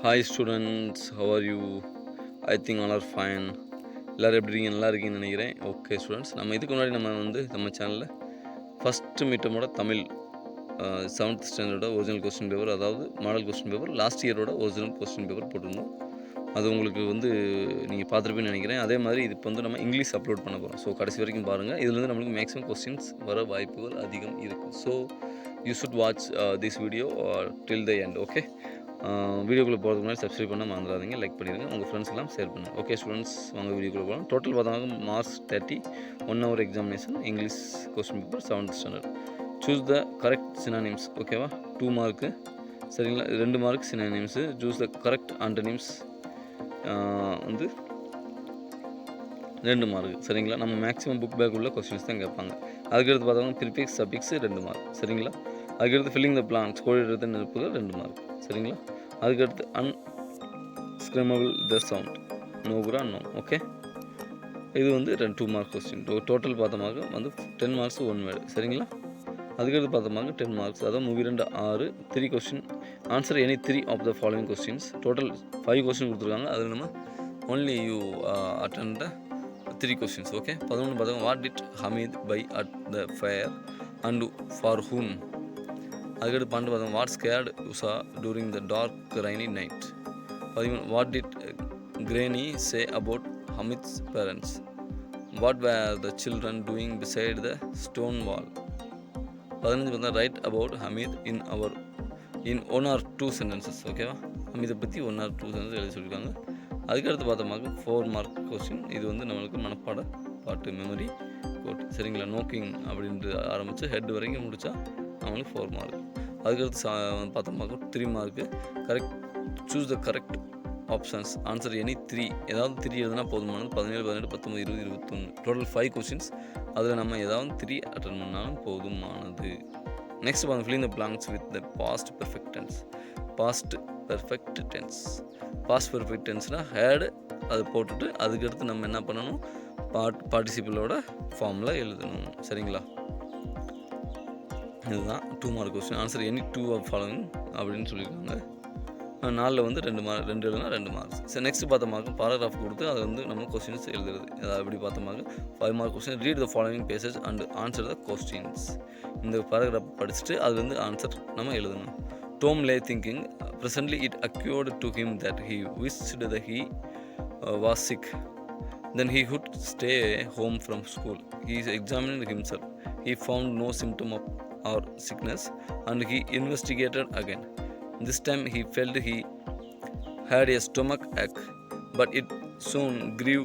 Hi students, how are you? I think all are fine. எல்லோரும் எப்படி இருக்கீங்க? நல்லா இருக்கீங்கன்னு நினைக்கிறேன். ஓகே ஸ்டூடெண்ட்ஸ், நம்ம இதுக்கு முன்னாடி நம்ம சேனலில் ஃபஸ்ட்டு மீட்டமோட தமிழ் 7th ஸ்டாண்டர்டோட ஒரிஜினல் கொஸ்டின் பேப்பர், அதாவது மாடல் கொஸ்டின் பேப்பர், லாஸ்ட் இயரோட ஒரிஜினல் கொஸ்டின் பேப்பர் போட்டிருந்தோம். அது உங்களுக்கு நீங்கள் பார்த்துருப்பீங்கன்னு நினைக்கிறேன். அதே மாதிரி இது இப்போ நம்ம இங்கிலீஷ் அப்லோட் பண்ண போகிறோம். ஸோ கடைசி வரைக்கும் பாருங்கள். இதுலேருந்து நம்மளுக்கு மேக்ஸிமம் கொஸ்டின்ஸ் வர வாய்ப்புகள் அதிகம் இருக்குது. So you should watch this video till the end. Okay, வீடியோக்குள்ளே போகிறதுக்கு முன்னாடி சப்ஸ்கிரைப் பண்ண மறந்துடாதீங்க, லைக் பண்ணிடுங்க, உங்கள் ஃப்ரெண்ட்ஸ்லாம் ஷேர் பண்ணுங்கள். ஓகே ஸ்டூடெண்ட்ஸ், வாங்க வீடியோக்குள்ளே போகலாம். டோட்டல் பார்த்தாங்க marks 30, 1 hour examination, English question paper 7th standard. Choose the correct synonyms. ஓகேவா, 2 மார்க்கு சரிங்களா, 2 mark synonyms. Choose the correct antonyms 2 mark சரிங்களா. நம்ம மேக்ஸிமம் புக் பேக் உள்ள கொஸ்டின்ஸ் தான் கேட்பாங்க. அதுக்கடுத்து பார்த்தோம்னா ப்ரிஃபிக்ஸ் சபிக்ஸ் 2 மார்க் சரிங்களா. அதுக்கடுத்து ஃபில்லிங் த பிளாங்க்ஸ், கோடி எழுத்து நெருப்புகள் 2 மார்க் சரிங்களா. அதுக்கடுத்து அன்ஸ்கிரமபிள் த சவுண்ட், நோகுரா நோ. ஓகே, இது 2 மார்க் கொஸ்டின். டோட்டல் பார்த்த மார்க் 10 மார்க்ஸ் 1 வேர்டு சரிங்களா. அதுக்கடுத்து பார்த்த மார்க் 10 மார்க்ஸ், அதாவது 6 3 question. Answer any 3 of the following questions. Total 5 question கொடுத்துருக்காங்க. அதில் நம்ம only you attend the 3 questions. Okay, 11 பார்த்தோம். What did Hamid buy at the fair and for whom. அதுக்கடுத்து 12 பார்த்தோம். What scared Usha during the dark rainy night. 13 what did granny say about Hamid's parents. What were the children doing beside the stone wall. 15 பார்த்தா write about Hamid in 1 or 2 sentences. ஓகேவா, ஹமீதை பற்றி 1 or 2 sentences எழுதி சொல்லியிருக்காங்க. அதுக்கடுத்து பார்த்த mark 4 mark question. இது நம்மளுக்கு மனப்பாட பாட்டு, மெமரி கோட் சரிங்களா. நோக்கிங் அப்படின்ட்டு ஆரம்பித்து ஹெட் வரைக்கும் முடித்தா அவங்களுக்கு 4 மார்க். அதுக்கடுத்து பார்த்த mark 3 mark. Correct, choose the correct options. Answer any 3, ஏதாவது 3 எழுதுனா போதுமானது. 17, 18, 19, 20, 21. Total 5 questions. அதில் நம்ம ஏதாவது 3 அட்டன் பண்ணாலும் போதுமானது. நெக்ஸ்ட் பார்த்து filling the blanks with the past perfect tense. Past perfect டென்ஸ்னால் ஹேடு அது போட்டுட்டு அதுக்கடுத்து நம்ம என்ன பண்ணணும், பார்ட்டிசிபிளோட ஃபார்மில் எழுதணும் சரிங்களா. இதுதான் 2 mark question. Answer any 2 of following அப்படின்னு சொல்லியிருக்காங்க. 4 2 மார்க், 2 எழுதுனா 2 மார்க்ஸ். சரி, நெக்ஸ்ட் பார்த்த மார்க் பாராகிராஃப் கொடுத்து அதை நம்ம கொஸ்டின்ஸ் எழுதுறது. அதாவது எப்படி பார்த்த mark 5 mark question. Read the following passage and answer the questions. இந்த பாராகிராஃப் படிச்சுட்டு அதுலேருந்து ஆன்சர் நம்ம எழுதணும். Tom lay thinking. Presently it occurred to him that he wished that he was sick. Then he would stay home from school. He examined himself. He found no symptom of or sickness, and he investigated again. This time he felt he had a stomach ache, but it soon grew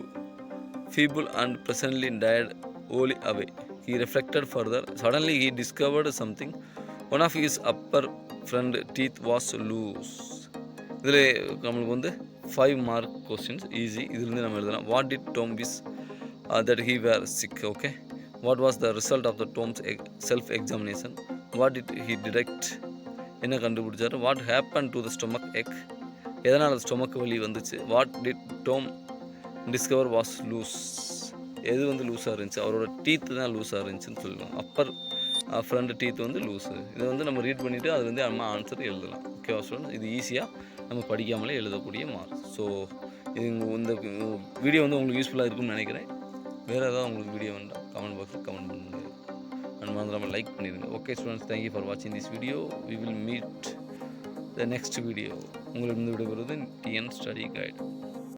feeble and presently died wholly away. He reflected further. Suddenly he discovered something. One of his upper front teeth was loose. இதில் நம்மளுக்கு 5 mark questions easy. இதுலேருந்து நம்ம எழுதலாம். What did Tom wish that he were sick. Okay, what was the result of the Tom's self examination. What did he detect, என்ன கண்டுபிடிச்சார். What happen to the stomach ache, எதனால் stomach வலி வந்துச்சு. What did Tom discover was loose, எது லூஸாக இருந்துச்சு, அவரோட teeth தான் லூஸாக இருந்துச்சுன்னு சொல்லலாம். Upper front teeth loose. இதை நம்ம ரீட் பண்ணிவிட்டு அது நம்ம ஆன்சர் எழுதலாம். ஓகேவா ஸ்டூடெண்ட், இது ஈஸியாக நம்ம படிக்காமலே எழுதக்கூடிய மார்க். ஸோ இந்த வீடியோ உங்களுக்கு யூஸ்ஃபுல்லாக இருக்கும்னு நினைக்கிறேன். வேறு ஏதாவது உங்களுக்கு வீடியோ வேண்டாம் கமெண்ட் பாக்ஸில் கமெண்ட் பண்ணுங்க. அண்ட் மறந்துடாமல் லைக் பண்ணிடுங்க. ஓகே ஸ்டூடெண்ட்ஸ், தேங்க்யூ ஃபார் வாட்சிங் this video. We will meet the next video. உங்களுக்கு விடைபெறுவது டிஎன் ஸ்டடி கைட்.